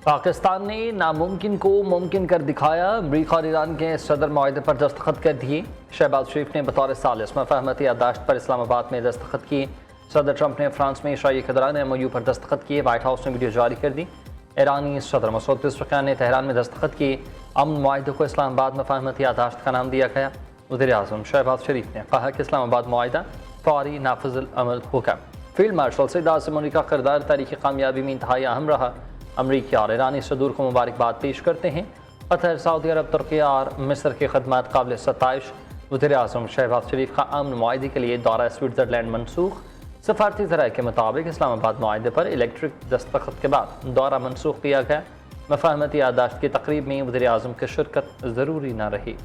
पाकिस्तान ने नामुमकिन को मुमकिन कर दिखाया। अमरीका और ईरान के सदर मुआहदे पर दस्तखत कर दिए। शहबाज शरीफ ने बतौर सालिस मफाहमती याददाश्त पर इस्लामाबाद में दस्तखत किए। सदर ट्रंप ने फ्रांस में इशाई के दौरान MOU पर दस्तखत किए। वाइट हाउस ने वीडियो जारी कर दी। ईरानी सदर मसूद पेज़ेश्कियान ने तेहरान में दस्तखत किए। अमन मुआहदे को इस्लामाबाद मफाहमती याददाश्त का नाम दिया गया। वज़ीर आज़म शहबाज शरीफ ने कहा कि इस्लामाबाद मुआहदा फौरी नाफिज़ुल अमल होगा। फील्ड मार्शल सईद आसिम मुनी का किरदार तारीख़ी कामयाबी में इंतहाई अहम रहा। अमरीकी और ईरानी सदूर को मुबारकबाद पेश करते हैं। कतर, सऊदी अरब, तुर्की और मिस्र की खदमात काबिल सताइश। वज़ीर आज़म शहबाज शरीफ का अमन मुआहदे के लिए दौरा स्विट्ज़रलैंड मनसूख। सफारती ज़राए के मुताबिक इस्लामाबाद मुआहदे पर इलेक्ट्रिक दस्तखत के बाद दौरा मनसूख किया गया। मफाहमती याददाश्त की तकरीब में वज़ीर आज़म की शिरकत ज़रूरी न रही।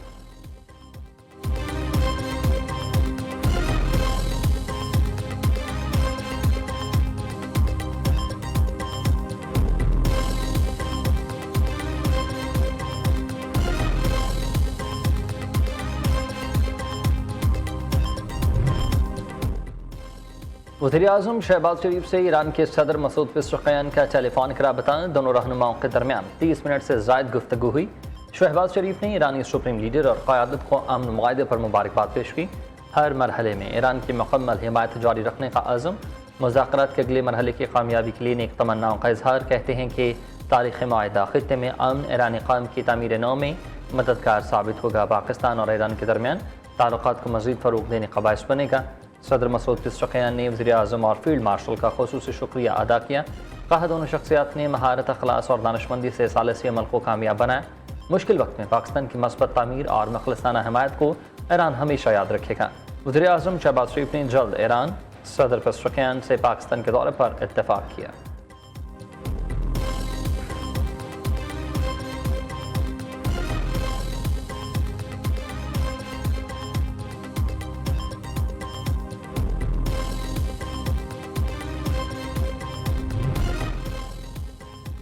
वज़ीर आज़म शहबाज शरीफ से ईरान के सदर मसूद पेज़ेश्कियान का टेलीफोनिक रबता। दोनों रहनुमाओं के दरमियान 30 मिनट से ज़ायद गुफ्तगू हुई। शहबाज शरीफ ने ईरानी सुप्रीम लीडर और क़यादत को अमन मुआहदे पर मुबारकबाद पेश की। हर मरहले में ईरान की मुकम्मल हिमायत जारी रखने का अज़म, मुज़ाकरात के अगले मरहले की कामयाबी के लिए नेक तमन्नाओं का इजहार। कहते हैं कि तारीख़ी मुआहदा ख़ित्ते में अमन, ईरानी क़ौम की तामीर नौ में मददगार साबित होगा। पाकिस्तान और ईरान के दरमियान ताल्लुकात को मज़ीद फ़रोग़ देने का बाइस बनेगा। सदर मसूद पेज़ेश्कियान ने वज़ीर आज़म और फील्ड मार्शल का ख़ुसूसी शुक्रिया अदा किया। कहा दोनों शख्सियात ने महारत, अखलास और दानिशमंदी से सालिसी अमल को कामयाब बनाया। मुश्किल वक्त में पाकिस्तान की मस्बत तामीर और मुखलिसाना हिमायत को ईरान हमेशा याद रखेगा। वज़ीर आज़म शहबाज शरीफ ने जल्द ईरान सदर पेज़ेश्कियान से पाकिस्तान के दौरे पर इत्तेफाक किया।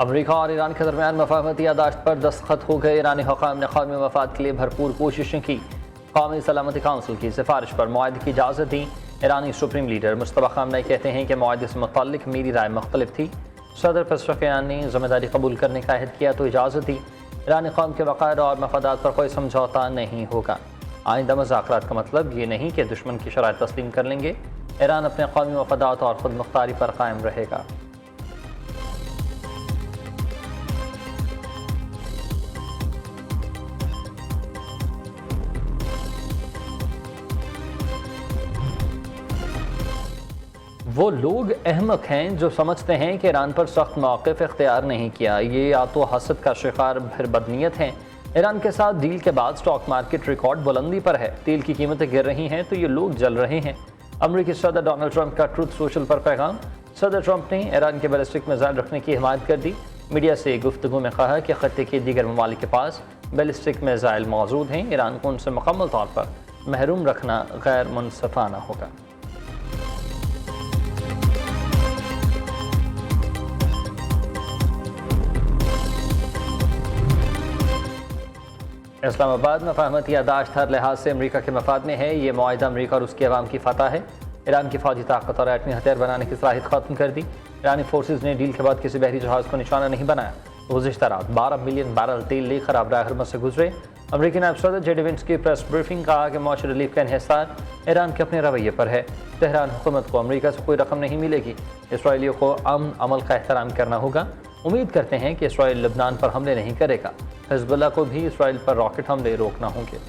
अमरीका और ईरान के दरमियान मफाहमती याददाश्त पर दस्तखत हो गए। ईरानी हुकाम ने कौमी मफाद के लिए भरपूर कोशिशें की। कौमी सलामती काउंसिल की सिफारिश पर मुआहदे की इजाज़त दी। ईरानी सुप्रीम लीडर मुस्तफ़ा ख़ामनेई कहते हैं कि मुआहदे से मुतल्लिक़ मेरी राय मुख्तलिफ थी। सदर पेज़ेश्कियान ने ज़िम्मेदारी कबूल करने का अहद किया तो इजाज़त दी। ईरानी कौम के वक़ार और मफादात पर कोई समझौता नहीं होगा। आइंदा मुज़ाकरात का मतलब ये नहीं कि दुश्मन की शराइत तस्लीम कर लेंगे। ईरान अपने कौमी मफादात और ख़ुद मुख्तारी पर कायम रहेगा। वो लोग अहमक हैं जो समझते हैं कि ईरान पर सख्त मौक़िफ़ इख्तियार नहीं किया। ये या तो हसद का शिकार फिर बदनीयत हैं। ईरान के साथ डील के बाद स्टॉक मार्केट रिकॉर्ड बुलंदी पर है। तेल की कीमतें गिर रही हैं तो ये लोग जल रहे हैं। अमरीकी सदर डोनाल्ड ट्रंप का ट्रुथ सोशल पर पैगाम। सदर ट्रंप ने ईरान के बैलिस्टिक मिसाइल रखने की हिमायत कर दी। मीडिया से गुफ्तगू में कहा कि खत्ते के दीगर ममालिक के पास बैलिस्टिक मिसाइल मौजूद हैं। ईरान को उनसे मुकम्मल तौर पर महरूम रखना गैर मुनसफाना होगा। इस्लामाबाद मफाहमती याददाश्त हर लिहाज से अमरीका के मफाद में है। ये मुआहदा अमरीका और उसकी अवाम की फतह है। ईरान की फौजी ताकत और एटमी हथियार बनाने की सलाहियत ख़त्म कर दी। ईरानी फोर्सेज ने डील के बाद किसी बहरी जहाज़ को निशाना नहीं बनाया। गुज़िश्ता रात 12 मिलियन बैरल तेल लेकर आबरा हरमज़ से गुजरे। अमरीकी नायब सदर JD Vance की प्रेस ब्रीफिंग कहा कि मौशी रिलीफ का इन्हिसार ईरान के अपने रवैये पर है। तेहरान हुकूमत को अमरीका से कोई रकम नहीं मिलेगी। इसराइलियों को अमन अमल का एहतराम करना होगा। उम्मीद करते हैं कि इसराइल लबनान पर हमले नहीं करेगा। हिज़्बुल्लाह को भी इसराइल पर रॉकेट हमले रोकना होंगे।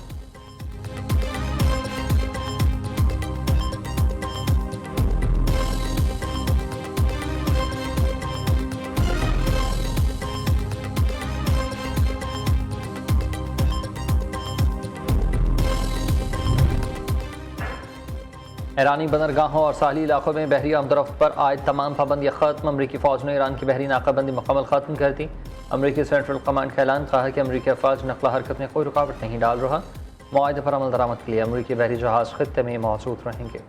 ईरानी बंदरगाहों और साहली इलाकों में बहरी आमदरफ्त पर आयद तमाम पाबंदियाँ ख़त्म। अमरीकी फ़ौज ने ईरान की बहरी नाकाबंदी मुकम्मल ख़त्म कर दी। अमरीकी सेंट्रल कमांड का ऐलान। कहा कि अमरीकी अफवाज नकला हरकत में कोई रुकावट नहीं डाल रहा। मुआहदे पर अमल दरामद के लिए अमरीकी बहरी जहाज़ ख़ित्ते में मौजूद रहेंगे।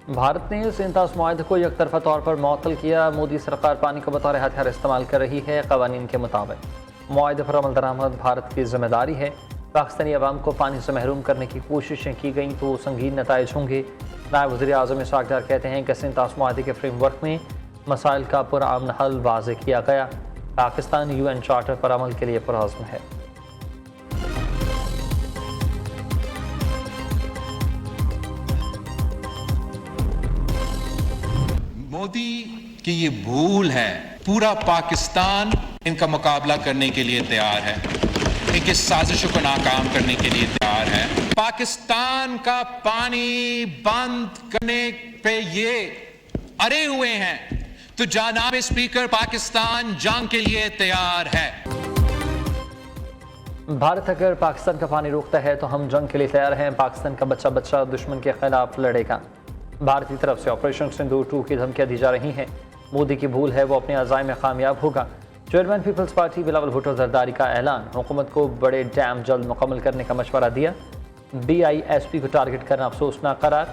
भारत ने सेंतास मुआहदे को एकतरफा तौर पर मुअत्तल किया। मोदी सरकार पानी को बतौर हथियार इस्तेमाल कर रही है। क़वानीन के मुताबिक मुआहदे पर अमल दरामद भारत की जिम्मेदारी है। पाकिस्तानी अवाम को पानी से महरूम करने की कोशिशें की गई तो संगीन नताइज होंगे। नायब वज़ीर आज़म इसहाक़ डार कहते हैं कि सिंतास मुआहदे के फ्रेमवर्क में मसाइल का पुरअमन हल वाज़े किया गया। पाकिस्तान UN चार्टर पर अमल के लिए पुरअज़्म है। मोदी की ये भूल है। पूरा पाकिस्तान इनका मुकाबला करने के लिए तैयार है, इनकी साजिशों को नाकाम करने के लिए तैयार है। पाकिस्तान का पानी बंद करने पे ये अड़े हुए हैं, तो जनाब स्पीकर पाकिस्तान जंग के लिए तैयार है। भारत अगर पाकिस्तान का पानी रोकता है तो हम जंग के लिए तैयार हैं। पाकिस्तान का बच्चा बच्चा दुश्मन के खिलाफ लड़ेगा। भारत की तरफ से ऑपरेशन सिंदूर 2 की धमकियां दी जा रही हैं। मोदी की भूल है, वो अपने अज़ाइम में कामयाब होगा। Chairman peoples party Bilawal Bhutto Zardari का ऐलान। हुकूमत को बड़े डैम जल्द मुकम्मल करने का मशवरा दिया। BISP को टारगेट करना अफसोसनाक करार।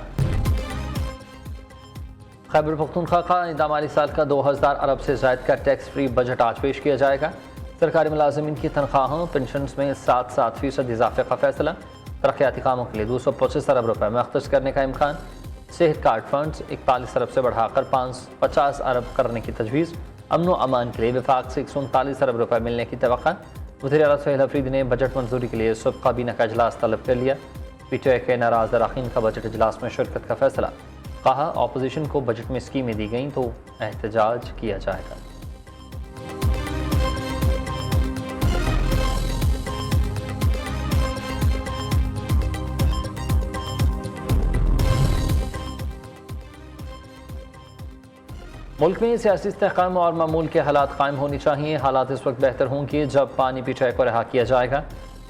खैबर पख्तूनख्वा का आइंदा माली साल का 2000 अरब से ज़ायद का टैक्स फ्री बजट आज पेश किया जाएगा। सरकारी मुलाजिमीन की तनख्वाहों पेंशन में 7% इजाफे का फैसला। तरक्याती कामों के लिए 225 अरब रुपये मख्तस करने का इम्कान। सेहत कार्ड फंड्स 41 अरब से बढ़ाकर 50 अरब करने की तजवीज़। अमन व अमान के लिए विफाक से 139 अरब रुपये मिलने की तवक्का। वज़ीर आला सोहेल अफरीदी ने बजट मंजूरी के लिए सुबह काबीना का इजलास तलब कर लिया। PTI के नाराज़ अरकान का बजट इजलास में शिरकत का फैसला। कहा अपोजिशन को बजट में स्कीमें दी गई तो एहतजाज किया जाएगा। मुल्क में सियासी इस्तेहकाम और मामूल के हालात कायम होनी चाहिए। हालात इस वक्त बेहतर होंगे जब पानी PTI को रिहा किया जाएगा।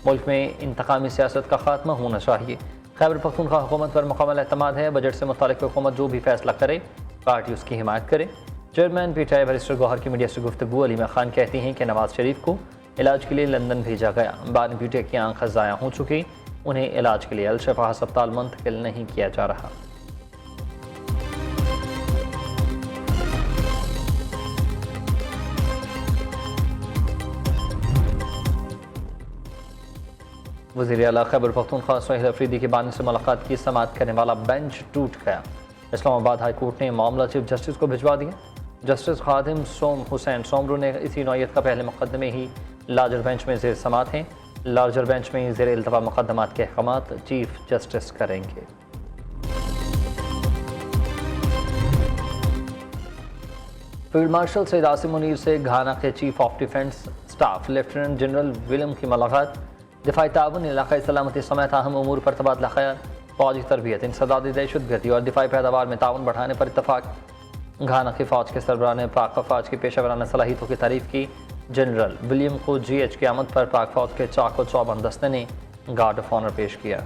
मुल्क में इंतकामी सियासत का खात्मा होना चाहिए। खैबर पख्तूनख्वा हुकूमत पर मुकम्मल एतमाद है। बजट से मुतालिक हुकूमत जो भी फैसला करे पार्टी उसकी हिमायत करे। चेयरमैन PTI बैरिस्टर गौहर की मीडिया से गुफ्तगू। अलीमा खान कहती हैं कि नवाज शरीफ को इलाज के लिए लंदन भेजा गया। बाद में PTI की आंखें ज़ाया हो चुकी, उन्हें इलाज के लिए अल-शफा अस्पताल मुंतकिल नहीं किया जा रहा। वज़ीर आला खैबर पख्तूनख्वा सोहेल अफरीदी की बानी से मुलाकात की समाअत करने वाला बेंच टूट गया। इस्लामाबाद हाई कोर्ट ने मामला चीफ जस्टिस को भिजवा दिया। जस्टिस खादिम हुसैन सोमरू ने इसी नौयत का पहले मुकदमे ही लार्जर बेंच में ज़ेर समाअत हैं। लार्जर बेंच में ज़ेर इल्तवा मुकदमात के अहकामात चीफ जस्टिस करेंगे। फील्ड मार्शल सैयद आसिम मुनीर से घाना के chief of defence staff lieutenant general William की मुलाकात। दिफाई ताउन, इलाक़ाई सलामती समेत अहम उमूर पर तबादला ख्याल। फ़ौजी तरबियत, इंसदादी दहशतगर्दी और दिफाई पैदावार में ताउन बढ़ाने पर इत्तफाक। घाना की फ़ौज के सरबराह ने पाक फ़ौज की पेशेवराना सलाहियतों की तारीफ़ की। जनरल विलियम को GH की आमद पर पाक फ़ौज के चाको चौबंद दस्ते ने गार्ड ऑफ ऑनर पेश किया।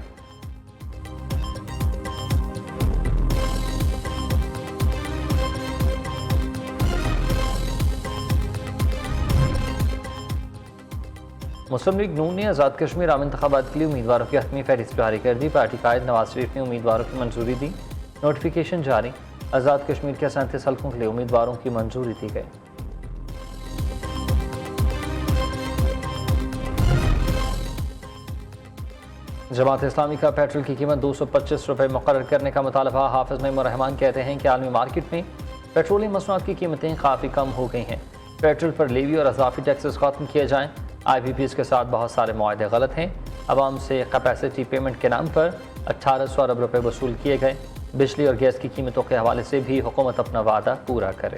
मुस्लिम लीग नून ने आज़ाद कश्मीर आम इंतखाबात के लिए उम्मीदवारों की हतमी फहरिस्त जारी कर दी। पार्टी कायद नवाज शरीफ ने उम्मीदवारों की मंजूरी दी। नोटिफिकेशन जारी। आज़ाद कश्मीर के 37 हल्कों के लिए उम्मीदवारों की मंजूरी दी गई। जमात इस्लामी का पेट्रोल की कीमत 225 रुपये मुकर्रर करने का मुतालबा। हाफिज नईमुर रहमान कहते हैं कि आलमी मार्केट में पेट्रोलियम मसनूआत की कीमतें काफ़ी कम हो गई हैं। पेट्रोल पर लेवी और अजाफी टैक्सेस खत्म किए जाएँ। IPPs के साथ बहुत सारे मुआहदे गलत हैं। आवाम से कैपेसिटी पेमेंट के नाम पर 1800 अरब रुपये वसूल किए गए। बिजली और गैस की कीमतों के हवाले से भी हुकूमत अपना वादा पूरा करे।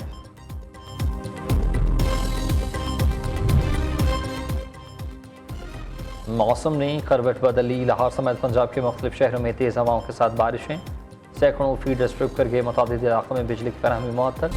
मौसम ने करवट बदली। लाहौर समेत पंजाब के मुख्तलिफ शहरों में तेज़ हवाओं के साथ बारिशें। सैकड़ों फीट स्ट्रिप करके मुतादिद इलाकों में बिजली की फराहमी मुअत्तल।